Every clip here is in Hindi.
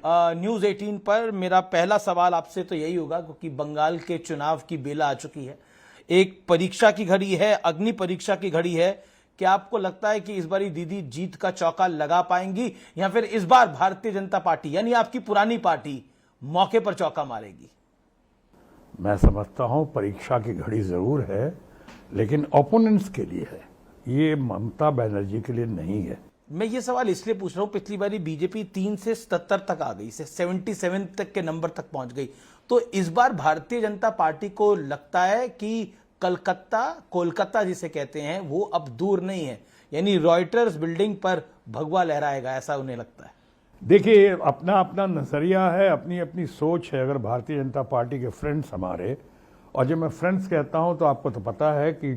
न्यूज 18 पर मेरा पहला सवाल आपसे तो यही होगा, क्योंकि बंगाल के चुनाव की बेला आ चुकी है, एक परीक्षा की घड़ी है, अग्नि परीक्षा की घड़ी है। क्या आपको लगता है कि इस बारी दीदी जीत का चौका लगा पाएंगी, या फिर इस बार भारतीय जनता पार्टी यानी आपकी पुरानी पार्टी मौके पर चौका मारेगी? मैं समझता हूं परीक्षा की घड़ी जरूर है, लेकिन ओपोनेंट्स के लिए है, ये ममता बनर्जी के लिए नहीं है। मैं ये सवाल इसलिए पूछ रहा हूं, पिछली बारी बीजेपी 3 से 77 तक आ गई, से 77 तक के नंबर तक पहुंच गई, तो इस बार भारतीय जनता पार्टी को लगता है कि कोलकाता जिसे कहते हैं वो अब दूर नहीं है, यानी रॉयटर्स बिल्डिंग पर भगवा लहराएगा, ऐसा उन्हें लगता है? देखिए, अपना अपना नजरिया है, अपनी अपनी सोच है। अगर भारतीय जनता पार्टी के फ्रेंड्स हमारे, और जब मैं फ्रेंड्स कहता हूं तो आपको तो पता है कि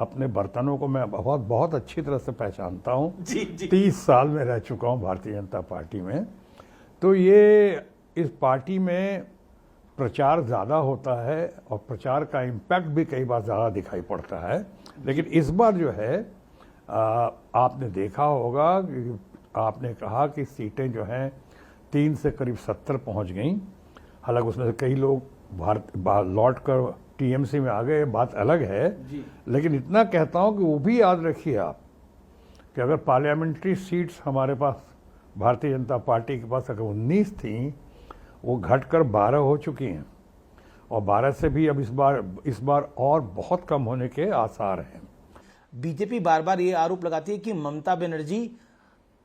अपने बर्तनों को मैं बहुत बहुत अच्छी तरह से पहचानता हूं। जी, जी। 30 साल में रह चुका हूं भारतीय जनता पार्टी में। तो ये इस पार्टी में प्रचार ज़्यादा होता है और प्रचार का इम्पैक्ट भी कई बार ज़्यादा दिखाई पड़ता है। लेकिन इस बार जो है आपने देखा होगा कि आपने कहा कि सीटें जो हैं 3 से करीब 70 पहुंच गई। हालांकि उसमें से कई लोग लौट कर टीएमसी में आ गए, बात अलग है जी। लेकिन इतना कहता हूं कि वो भी याद रखिए आप कि अगर पार्लियामेंट्री सीट्स हमारे पास भारतीय जनता पार्टी के पास अगर 19 थी, वो घटकर 12 हो चुकी हैं, और 12 से भी अब इस बार और बहुत कम होने के आसार हैं। बीजेपी बार बार ये आरोप लगाती है कि ममता बनर्जी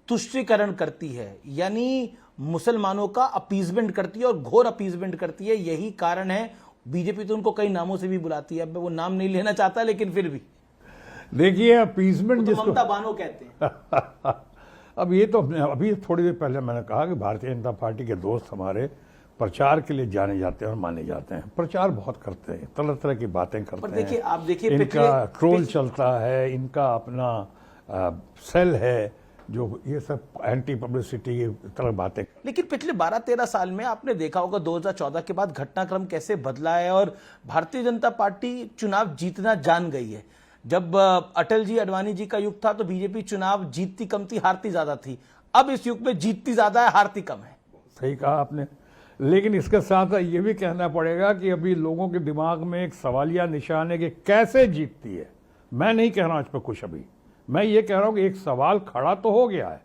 तुष्टीकरण करती है, यानी मुसलमानों का अपीजमेंट करती है और घोर अपीजमेंट करती है। यही कारण है, बीजेपी तो उनको कई नामों से भी बुलाती है, अब मैं वो नाम नहीं लेना चाहता, लेकिन फिर भी देखिए अपीजमेंट तो जिसको ममता बानो कहते हैं। अब ये तो अभी थोड़ी देर पहले मैंने कहा कि भारतीय जनता पार्टी के दोस्त हमारे प्रचार के लिए जाने जाते हैं और माने जाते हैं, प्रचार बहुत करते हैं, तरह तरह की बातें करते हैं। देखिए, आप देखिए, इनका ट्रोल चलता है, इनका अपना सेल है जो ये सब एंटी पब्लिसिटी की तरह बातें। लेकिन पिछले 12-13 साल में आपने देखा होगा 2014 के बाद घटनाक्रम कैसे बदला है, और भारतीय जनता पार्टी चुनाव जीतना जान गई है। जब अटल जी अडवाणी जी का युग था तो बीजेपी चुनाव जीतती कम थी, हारती ज्यादा थी। अब इस युग में जीतती ज्यादा है, हारती कम है। सही कहा आपने, लेकिन इसके साथ ये भी कहना पड़ेगा कि अभी लोगों के दिमाग में एक सवालिया निशान है कि कैसे जीतती है। मैं नहीं कह रहा हूं इस पर कुछ, अभी मैं ये कह रहा हूं कि एक सवाल खड़ा तो हो गया है।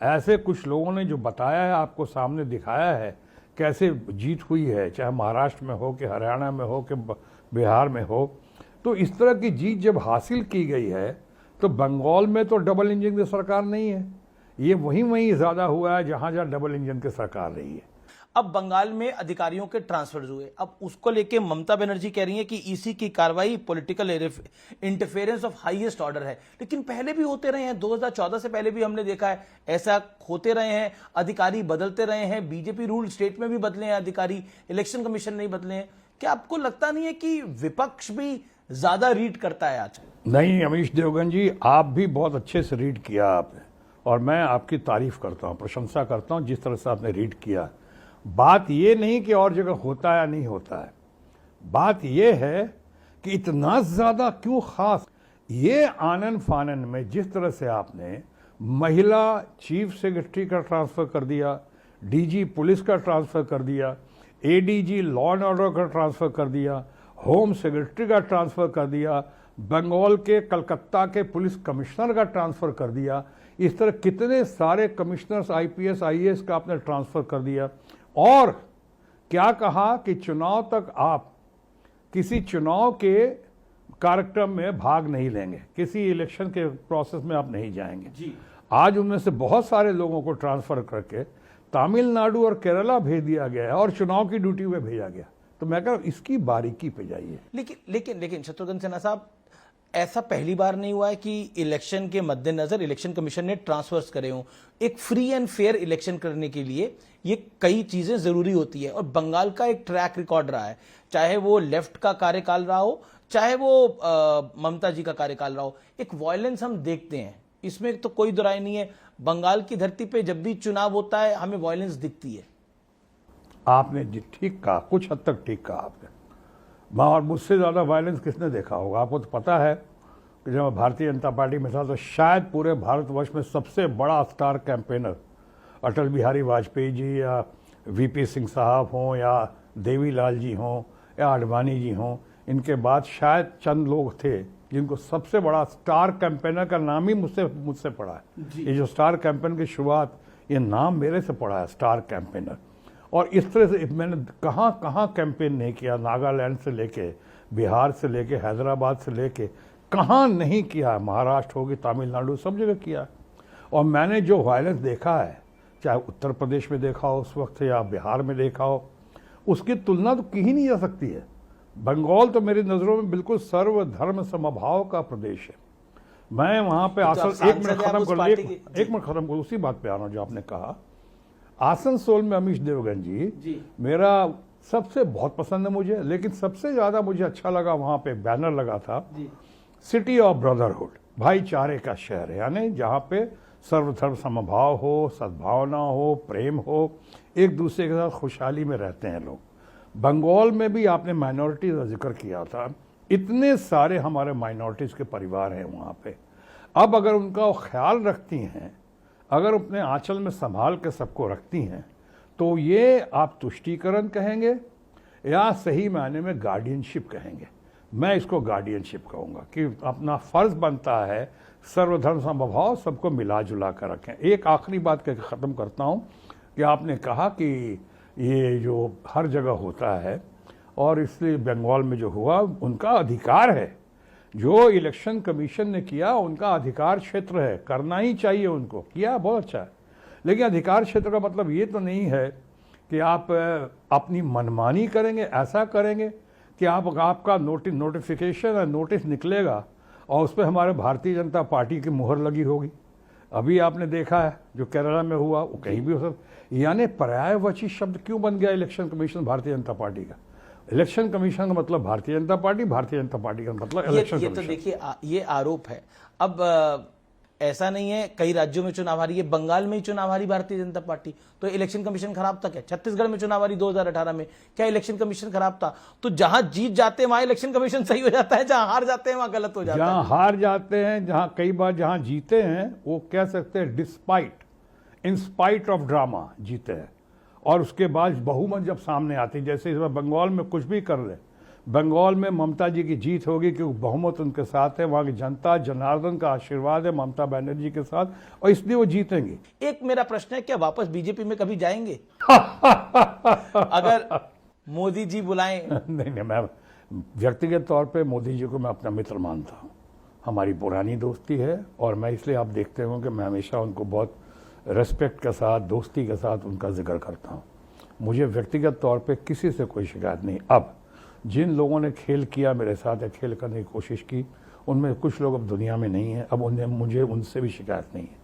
ऐसे कुछ लोगों ने जो बताया है, आपको सामने दिखाया है कैसे जीत हुई है, चाहे महाराष्ट्र में हो कि हरियाणा में हो कि बिहार में हो। तो इस तरह की जीत जब हासिल की गई है, तो बंगाल में तो डबल इंजन की सरकार नहीं है, ये वहीं ज़्यादा हुआ है जहां जहां डबल इंजन की सरकार रही है। अब बंगाल में अधिकारियों के ट्रांसफर हुए, अब उसको लेके ममता बनर्जी कह रही है कि ईसी की कार्रवाई political interference of highest order है। लेकिन पहले भी होते रहे हैं, 2014 से पहले भी हमने देखा है ऐसा होते रहे हैं, अधिकारी बदलते रहे हैं, बीजेपी रूल स्टेट में भी बदले हैं अधिकारी, इलेक्शन कमीशन नहीं बदले हैं। क्या आपको लगता नहीं है कि विपक्ष भी ज्यादा रीड करता है आज? नहीं अमीश देवगन जी, आप भी बहुत अच्छे से रीड किया आपने, और मैं आपकी तारीफ करता हूं, प्रशंसा करता हूं जिस तरह से आपने रीड किया। बात ये नहीं कि और जगह होता है या नहीं होता है, बात ये है कि इतना ज्यादा क्यों खास। ये आनन फानन में जिस तरह से आपने महिला चीफ सेक्रेटरी का ट्रांसफर कर दिया, डीजी पुलिस का ट्रांसफर कर दिया, एडीजी लॉ एंड ऑर्डर का ट्रांसफर कर दिया, होम सेक्रेटरी का ट्रांसफर कर दिया, बंगाल के कलकत्ता के पुलिस कमिश्नर का ट्रांसफर कर दिया, इस तरह कितने सारे कमिश्नर्स आईपीएस आईएएस का आपने ट्रांसफर कर दिया। और क्या कहा कि चुनाव तक आप किसी चुनाव के कार्यक्रम में भाग नहीं लेंगे, किसी इलेक्शन के प्रोसेस में आप नहीं जाएंगे जी। आज उनमें से बहुत सारे लोगों को ट्रांसफर करके तमिलनाडु और केरला भेज दिया गया है और चुनाव की ड्यूटी में भेजा गया। तो मैं कह रहा हूं इसकी बारीकी पे जाइए। लेकिन शत्रुघ्न सिन्हा साहब, ऐसा पहली बार नहीं हुआ है कि इलेक्शन के मद्देनजर इलेक्शन कमीशन ने ट्रांसफर्स करे हों। एक फ्री एंड फेयर इलेक्शन करने के लिए ये कई चीजें जरूरी होती है, और बंगाल का एक ट्रैक रिकॉर्ड रहा है, चाहे वो लेफ्ट का कार्यकाल रहा हो, चाहे वो ममता जी का कार्यकाल रहा हो। एक वायलेंस हम देखते हैं, इसमें तो कोई दुराई नहीं है। बंगाल की धरती पे जब भी चुनाव होता है हमें वायलेंस दिखती है। आपने ठीक कहा, कुछ हद तक ठीक कहा आपने। और मुझसे ज़्यादा वायलेंस किसने देखा होगा? आपको तो पता है कि जब भारतीय जनता पार्टी में था तो शायद पूरे भारतवर्ष में सबसे बड़ा स्टार कैंपेनर अटल बिहारी वाजपेयी जी या वीपी सिंह साहब हों या देवीलाल जी हों या आडवाणी जी हों, इनके बाद शायद चंद लोग थे जिनको सबसे बड़ा स्टार कैंपेनर का नाम ही मुझसे पड़ा है। ये जो स्टार कैंपेन की शुरुआत, ये नाम मेरे से पड़ा है, स्टार कैंपेनर। और इस तरह से मैंने कहाँ कहाँ कैंपेन नहीं किया, नागालैंड से लेके, बिहार से लेके, हैदराबाद से लेके, कहाँ नहीं किया, महाराष्ट्र होगी, तमिलनाडु, सब जगह किया। और मैंने जो वायलेंस देखा है, चाहे उत्तर प्रदेश में देखा हो उस वक्त या बिहार में देखा हो, उसकी तुलना तो की ही नहीं जा सकती है। बंगाल तो मेरी नज़रों में बिल्कुल सर्वधर्म समभाव का प्रदेश है। मैं वहाँ पे एक मिनट खत्म कर उसी बात पे आ रहा हूँ जो आपने कहा। आसनसोल में अमीश देवगन जी मेरा सबसे बहुत पसंद है मुझे, लेकिन सबसे ज़्यादा मुझे अच्छा लगा, वहाँ पे बैनर लगा था सिटी ऑफ ब्रदरहुड, भाईचारे का शहर है, यानी जहाँ पे सर्वधर्म समभाव हो, सद्भावना हो, प्रेम हो, एक दूसरे के साथ खुशहाली में रहते हैं लोग। बंगाल में भी आपने माइनॉरिटीज़ का जिक्र किया था, इतने सारे हमारे माइनॉरिटीज़ के परिवार हैं वहाँ पे। अब अगर उनका वो ख्याल रखती हैं, अगर अपने आंचल में संभाल के सबको रखती हैं, तो ये आप तुष्टीकरण कहेंगे या सही मायने में गार्डियनशिप कहेंगे। मैं इसको गार्डियनशिप कहूँगा कि अपना फ़र्ज़ बनता है सर्वधर्म समभाव, सबको मिला जुला कर रखें। एक आखिरी बात कहकर ख़त्म करता हूँ कि आपने कहा कि ये जो हर जगह होता है और इसलिए बंगाल में जो हुआ उनका अधिकार है, जो इलेक्शन कमीशन ने किया उनका अधिकार क्षेत्र है, करना ही चाहिए उनको, किया बहुत अच्छा है। लेकिन अधिकार क्षेत्र का मतलब ये तो नहीं है कि आप अपनी मनमानी करेंगे, ऐसा करेंगे कि आपका नोटिफिकेशन या नोटिस निकलेगा और उस पर हमारे भारतीय जनता पार्टी की मुहर लगी होगी। अभी आपने देखा है जो केरला में हुआ, वो कहीं भी हो सकता। यानी पर्यायवाची शब्द क्यों बन गया election commission Bharatiya Janata party का? इलेक्शन कमीशन का मतलब भारतीय जनता पार्टी, भारतीय जनता पार्टी का मतलब इलेक्शन कमीशन। तो देखिए ये आरोप है। अब ऐसा नहीं है कई राज्यों में चुनाव हारी है, बंगाल में ही चुनाव हारी भारतीय जनता पार्टी, तो इलेक्शन कमीशन खराब था क्या? छत्तीसगढ़ में चुनाव हारी 2018 में, क्या इलेक्शन कमीशन खराब था? तो जहां जीत जाते हैं वहां इलेक्शन कमीशन सही हो जाता है, जहां हार जाते हैं वहां गलत हो जाता है। जहां हार जाते हैं, जहां कई बार जहां जीते हैं, वो कह सकते हैं despite, in spite of drama जीते हैं। और उसके बाद बहुमत जब सामने आती, जैसे इस बार बंगाल में कुछ भी कर ले, बंगाल में ममता जी की जीत होगी क्योंकि बहुमत उनके साथ है, वहाँ की जनता, जनार्दन का आशीर्वाद है ममता बनर्जी के साथ, और इसलिए वो जीतेंगे। एक मेरा प्रश्न है, क्या वापस बीजेपी में कभी जाएंगे अगर मोदी जी बुलाएं? नहीं, मैं व्यक्तिगत तौर पे मोदी जी को मैं अपना मित्र मानता हूँ, हमारी पुरानी दोस्ती है, और मैं इसलिए आप देखते हो कि मैं हमेशा उनको बहुत रेस्पेक्ट के साथ, दोस्ती के साथ उनका जिक्र करता हूँ। मुझे व्यक्तिगत तौर पे किसी से कोई शिकायत नहीं। अब जिन लोगों ने खेल किया मेरे साथ या खेल करने की कोशिश की, उनमें कुछ लोग अब दुनिया में नहीं है, अब मुझे उनसे भी शिकायत नहीं है।